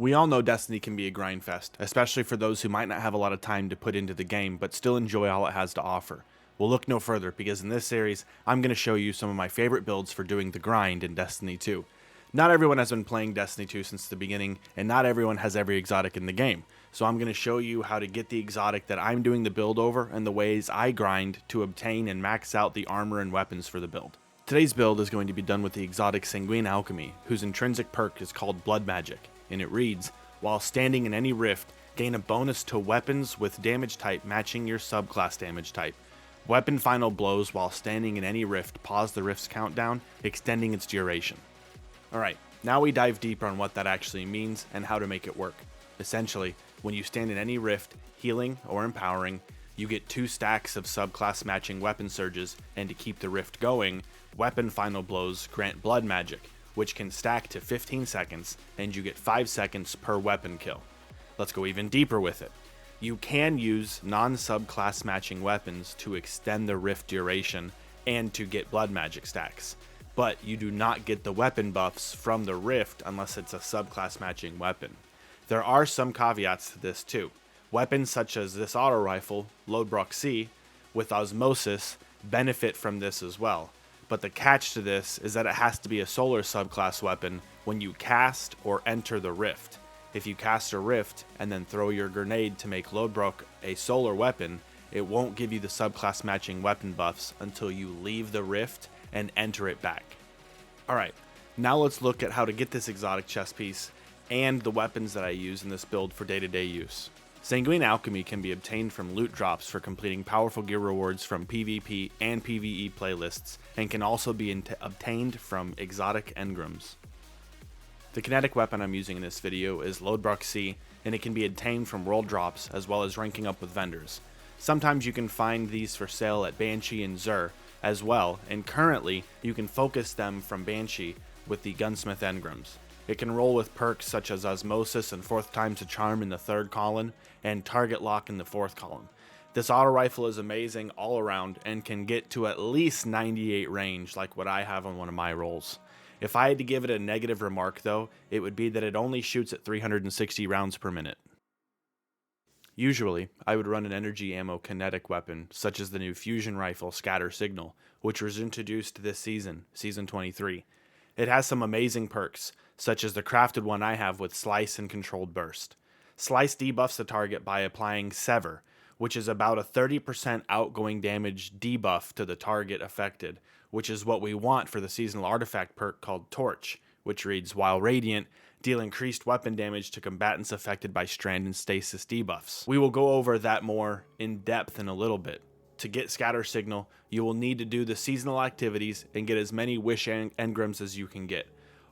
We all know Destiny can be a grind fest, especially for those who might not have a lot of time to put into the game, but still enjoy all it has to offer. We'll look no further, because in this series, I'm going to show you some of my favorite builds for doing the grind in Destiny 2. Not everyone has been playing Destiny 2 since the beginning, and not everyone has every exotic in the game, so I'm going to show you how to get the exotic that I'm doing the build over and the ways I grind to obtain and max out the armor and weapons for the build. Today's build is going to be done with the exotic Sanguine Alchemy, whose intrinsic perk is called Blood Magic, and it reads, while standing in any rift, gain a bonus to weapons with damage type matching your subclass damage type. Weapon final blows while standing in any rift pause the rift's countdown, extending its duration. Alright, now we dive deeper on what that actually means and how to make it work. Essentially, when you stand in any rift, healing or empowering, you get 2 stacks of subclass matching weapon surges, and to keep the rift going, weapon final blows grant blood magic, which can stack to 15 seconds, and you get 5 seconds per weapon kill. Let's go even deeper with it. You can use non-subclass matching weapons to extend the rift duration and to get blood magic stacks, but you do not get the weapon buffs from the rift unless it's a subclass matching weapon. There are some caveats to this too. Weapons such as this auto rifle, Lodbrok C, with Osmosis, benefit from this as well. But the catch to this is that it has to be a solar subclass weapon when you cast or enter the rift. If you cast a rift and then throw your grenade to make Lodbrok a solar weapon, it won't give you the subclass matching weapon buffs until you leave the rift and enter it back. Alright, now let's look at how to get this exotic chest piece and the weapons that I use in this build for day-to-day use. Sanguine Alchemy can be obtained from loot drops for completing powerful gear rewards from PvP and PvE playlists, and can also be obtained from exotic engrams. The kinetic weapon I'm using in this video is Lodbrok C, and it can be obtained from world drops as well as ranking up with vendors. Sometimes you can find these for sale at Banshee and Xur as well, and currently you can focus them from Banshee with the Gunsmith engrams. It can roll with perks such as Osmosis and 4th times a charm in the 3rd column, and Target Lock in the 4th column. This auto rifle is amazing all around and can get to at least 98 range like what I have on one of my rolls. If I had to give it a negative remark though, it would be that it only shoots at 360 rounds per minute. Usually, I would run an energy ammo kinetic weapon such as the new fusion rifle Scatter Signal, which was introduced this season, Season 23. It has some amazing perks, such as the crafted one I have with Slice and Controlled Burst. Slice debuffs the target by applying Sever, which is about a 30% outgoing damage debuff to the target affected, which is what we want for the seasonal artifact perk called Torch, which reads, while radiant, deal increased weapon damage to combatants affected by strand and stasis debuffs. We will go over that more in depth in a little bit. To get Scatter Signal, you will need to do the seasonal activities and get as many Wish engrams as you can get.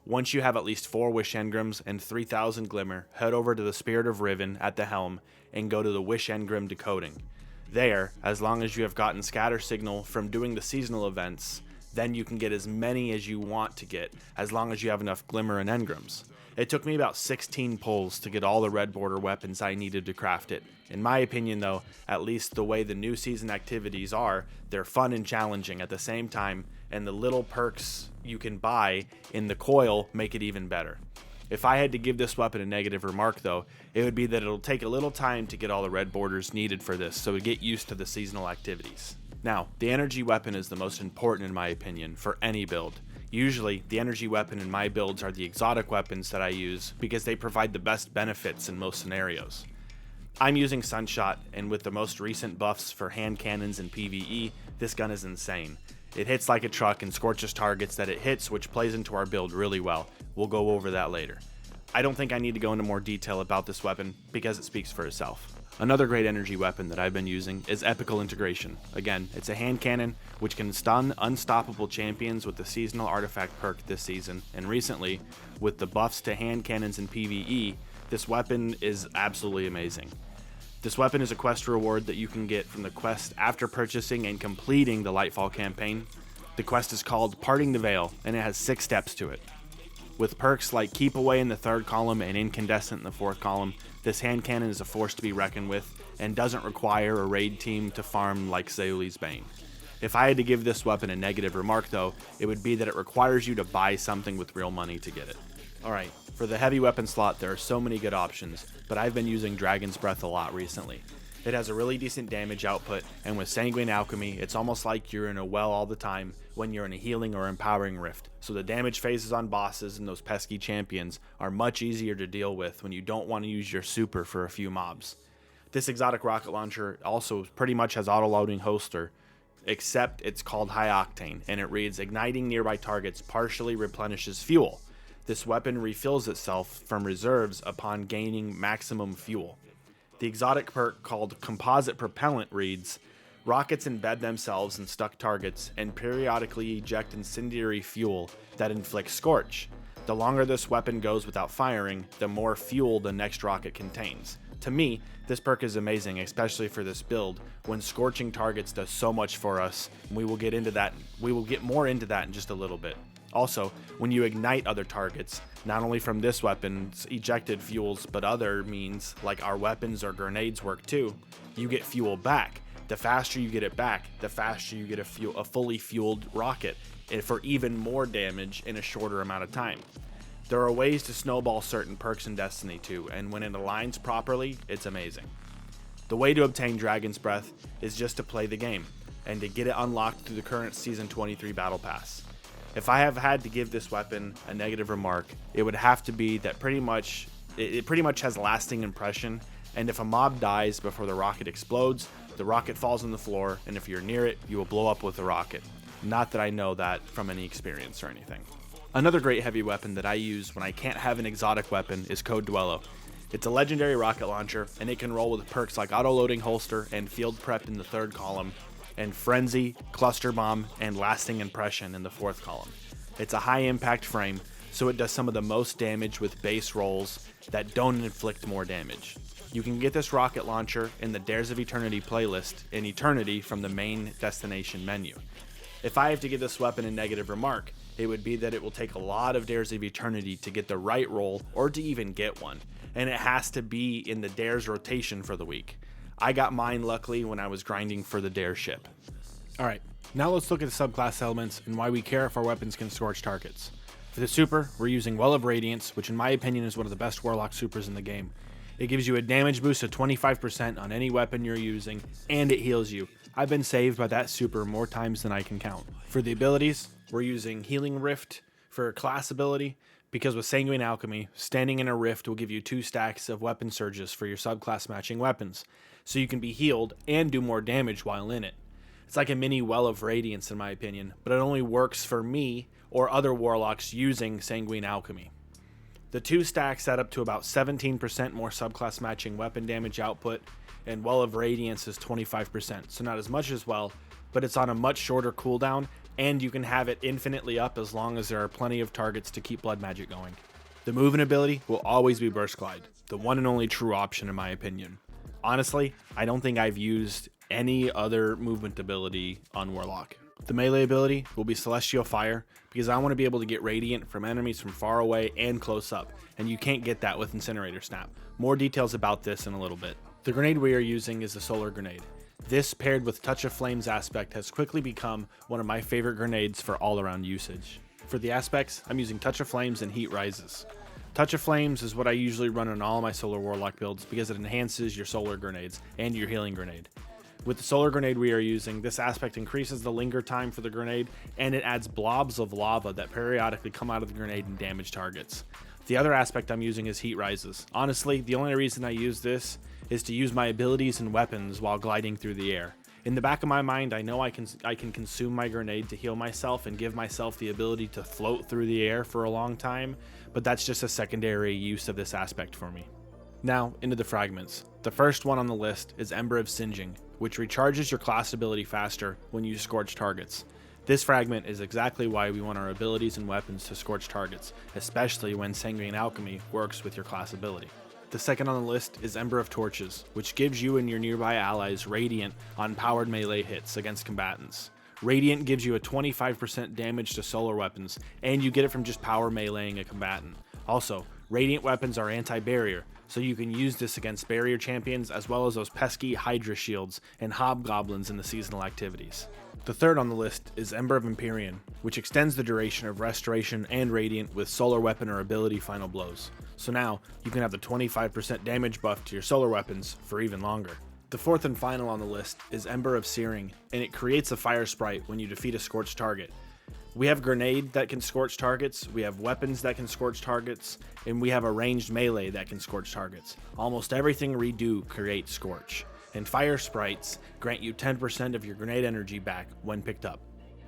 Once you have at least 4 Wish engrams and 3,000 Glimmer, head over to the Spirit of Riven at the helm and go to the Wish engram decoding. There, as long as you have gotten Scatter Signal from doing the seasonal events, then you can get as many as you want to get, as long as you have enough Glimmer and engrams. It took me about 16 pulls to get all the red border weapons I needed to craft it. In my opinion though, at least the way the new season activities are, they're fun and challenging at the same time, and the little perks you can buy in the coil make it even better. If I had to give this weapon a negative remark though, it would be that it'll take a little time to get all the red borders needed for this, so to get used to the seasonal activities. Now, the energy weapon is the most important in my opinion for any build. Usually, the energy weapon in my builds are the exotic weapons that I use because they provide the best benefits in most scenarios. I'm using Sunshot, and with the most recent buffs for hand cannons and PvE, this gun is insane. It hits like a truck and scorches targets that it hits, which plays into our build really well. We'll go over that later. I don't think I need to go into more detail about this weapon because it speaks for itself. Another great energy weapon that I've been using is Epical Integration. Again, it's a hand cannon which can stun unstoppable champions with the seasonal artifact perk this season, and recently, with the buffs to hand cannons in PvE, this weapon is absolutely amazing. This weapon is a quest reward that you can get from the quest after purchasing and completing the Lightfall campaign. The quest is called Parting the Veil, and it has 6 steps to it. With perks like Keep Away in the 3rd column and Incandescent in the 4th column, this hand cannon is a force to be reckoned with and doesn't require a raid team to farm like Zeuli's Bane. If I had to give this weapon a negative remark though, it would be that it requires you to buy something with real money to get it. Alright, for the heavy weapon slot there are so many good options, but I've been using Dragon's Breath a lot recently. It has a really decent damage output, and with Sanguine Alchemy, it's almost like you're in a well all the time when you're in a healing or empowering rift, so the damage phases on bosses and those pesky champions are much easier to deal with when you don't want to use your super for a few mobs. This exotic rocket launcher also pretty much has auto-loading holster, except it's called High Octane, and it reads, igniting nearby targets partially replenishes fuel. This weapon refills itself from reserves upon gaining maximum fuel. The exotic perk called Composite Propellant reads, rockets embed themselves in stuck targets and periodically eject incendiary fuel that inflicts scorch. The longer this weapon goes without firing, the more fuel the next rocket contains. To me, this perk is amazing, especially for this build, when scorching targets does so much for us, and we will get more into that in just a little bit. Also, when you ignite other targets, not only from this weapon's ejected fuels, but other means, like our weapons or grenades work too, you get fuel back. The faster you get it back, the faster you get a fully fueled rocket, and for even more damage in a shorter amount of time. There are ways to snowball certain perks in Destiny 2, and when it aligns properly, it's amazing. The way to obtain Dragon's Breath is just to play the game, and to get it unlocked through the current Season 23 Battle Pass. If I have had to give this weapon a negative remark, it would have to be that it pretty much has lasting impression, and if a mob dies before the rocket explodes, the rocket falls on the floor, and if you're near it, you will blow up with the rocket. Not that I know that from any experience or anything. Another great heavy weapon that I use when I can't have an exotic weapon is Code Duello. It's a legendary rocket launcher, and it can roll with perks like auto-loading holster and field prep in the third column, and Frenzy, Cluster Bomb, and Lasting Impression in the fourth column. It's a high impact frame, so it does some of the most damage with base rolls that don't inflict more damage. You can get this rocket launcher in the Dares of Eternity playlist in Eternity from the main destination menu. If I have to give this weapon a negative remark, it would be that it will take a lot of Dares of Eternity to get the right roll or to even get one, and it has to be in the Dares rotation for the week. I got mine luckily when I was grinding for the Dare ship. Alright, now let's look at the subclass elements and why we care if our weapons can scorch targets. For the super, we're using Well of Radiance, which in my opinion is one of the best Warlock supers in the game. It gives you a damage boost of 25% on any weapon you're using, and it heals you. I've been saved by that super more times than I can count. For the abilities, we're using Healing Rift for class ability, because with Sanguine Alchemy, standing in a rift will give you 2 stacks of weapon surges for your subclass matching weapons, so you can be healed and do more damage while in it. It's like a mini Well of Radiance in my opinion, but it only works for me or other warlocks using Sanguine Alchemy. The 2 stacks add up to about 17% more subclass matching weapon damage output, and Well of Radiance is 25%, so not as much as Well, but it's on a much shorter cooldown, and you can have it infinitely up as long as there are plenty of targets to keep blood magic going. The movement ability will always be Burst Glide, the one and only true option in my opinion. Honestly, I don't think I've used any other movement ability on Warlock. The melee ability will be Celestial Fire, because I want to be able to get Radiant from enemies from far away and close up, and you can't get that with Incinerator Snap. More details about this in a little bit. The grenade we are using is the Solar Grenade. This, paired with Touch of Flames aspect, has quickly become one of my favorite grenades for all-around usage. For the aspects, I'm using Touch of Flames and Heat Rises. Touch of Flames is what I usually run on all my Solar Warlock builds because it enhances your Solar Grenades and your Healing Grenade. With the Solar Grenade we are using, this aspect increases the linger time for the grenade, and it adds blobs of lava that periodically come out of the grenade and damage targets. The other aspect I'm using is Heat Rises. Honestly, the only reason I use this is to use my abilities and weapons while gliding through the air. In the back of my mind, I know I can consume my grenade to heal myself and give myself the ability to float through the air for a long time, but that's just a secondary use of this aspect for me. Now, into the fragments. The first one on the list is Ember of Singeing, which recharges your class ability faster when you scorch targets. This fragment is exactly why we want our abilities and weapons to scorch targets, especially when Sanguine Alchemy works with your class ability. The second on the list is Ember of Torches, which gives you and your nearby allies Radiant on powered melee hits against combatants. Radiant gives you a 25% damage to solar weapons, and you get it from just power meleeing a combatant. Also, Radiant weapons are anti-barrier, so you can use this against barrier champions as well as those pesky Hydra shields and hobgoblins in the seasonal activities. The third on the list is Ember of Empyrean, which extends the duration of Restoration and Radiant with solar weapon or ability final blows. So now, you can have the 25% damage buff to your solar weapons for even longer. The fourth and final on the list is Ember of Searing, and it creates a fire sprite when you defeat a scorched target. We have Grenade that can scorch targets, we have weapons that can scorch targets, and we have a ranged melee that can scorch targets. Almost everything we do creates Scorch, and fire sprites grant you 10% of your grenade energy back when picked up.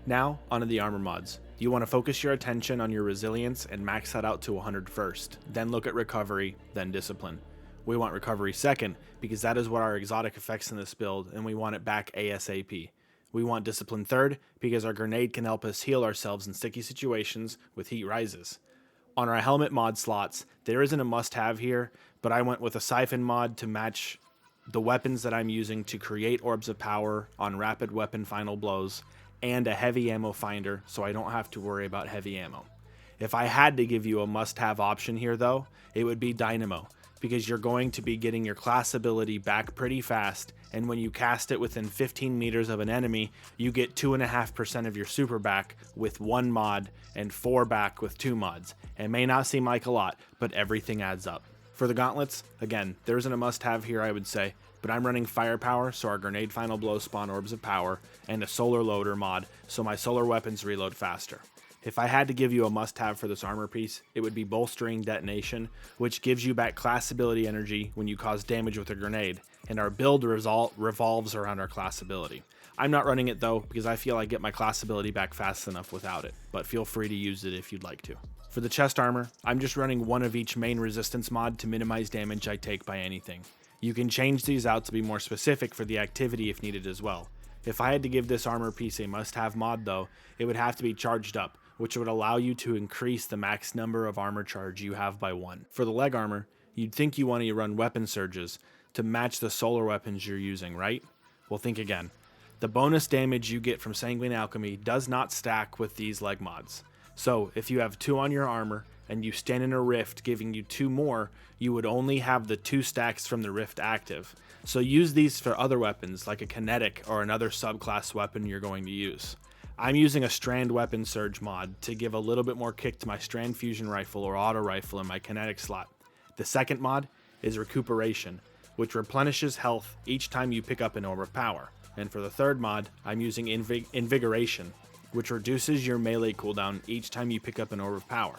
Now, onto the armor mods. You want to focus your attention on your resilience and max that out to 100 first, then look at recovery, then discipline. We want recovery second, because that is what our exotic affects in this build, and we want it back ASAP. We want discipline third, because our grenade can help us heal ourselves in sticky situations with heat rises. On our helmet mod slots, there isn't a must-have here, but I went with a siphon mod to match the weapons that I'm using to create orbs of power on rapid weapon final blows, and a heavy ammo finder so I don't have to worry about heavy ammo. If I had to give you a must-have option here though, it would be Dynamo, because you're going to be getting your class ability back pretty fast, and when you cast it within 15 meters of an enemy, you get 2.5% of your super back with 1 mod and 4 back with 2 mods. It may not seem like a lot, but everything adds up. For the gauntlets, again, there isn't a must-have here I would say, but I'm running firepower so our grenade final blow spawn orbs of power, and a solar loader mod so my solar weapons reload faster. If I had to give you a must-have for this armor piece, it would be Bolstering Detonation, which gives you back class ability energy when you cause damage with a grenade, and our build revolves around our class ability. I'm not running it though, because I feel I get my class ability back fast enough without it, but feel free to use it if you'd like to. For the chest armor, I'm just running one of each main resistance mod to minimize damage I take by anything. You can change these out to be more specific for the activity if needed as well. If I had to give this armor piece a must-have mod though, it would have to be Charged Up, which would allow you to increase the max number of armor charge you have by 1. For the leg armor, you'd think you want to run weapon surges to match the solar weapons you're using, right? Well, think again. The bonus damage you get from Sanguine Alchemy does not stack with these leg mods. So, if you have 2 on your armor, and you stand in a rift giving you 2 more, you would only have the 2 stacks from the rift active. So use these for other weapons, like a Kinetic or another subclass weapon you're going to use. I'm using a Strand Weapon Surge mod to give a little bit more kick to my Strand Fusion Rifle or Auto Rifle in my Kinetic slot. The second mod is Recuperation, which replenishes health each time you pick up an Orb of Power. And for the third mod, I'm using Invigoration, which reduces your melee cooldown each time you pick up an Orb of Power.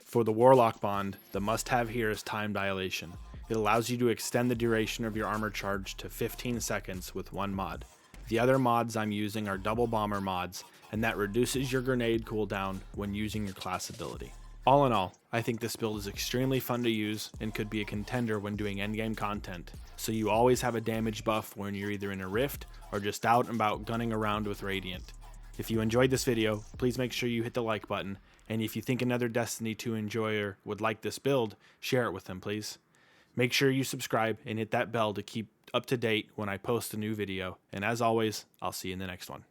For the Warlock Bond, the must-have here is Time Dilation. It allows you to extend the duration of your armor charge to 15 seconds with 1 mod. The other mods I'm using are Double Bomber mods, and that reduces your grenade cooldown when using your class ability. All in all, I think this build is extremely fun to use and could be a contender when doing endgame content, so you always have a damage buff when you're either in a rift or just out and about gunning around with Radiant. If you enjoyed this video, please make sure you hit the like button, and if you think another Destiny 2 enjoyer would like this build, share it with them please. Make sure you subscribe and hit that bell to keep up to date when I post a new video, and as always, I'll see you in the next one.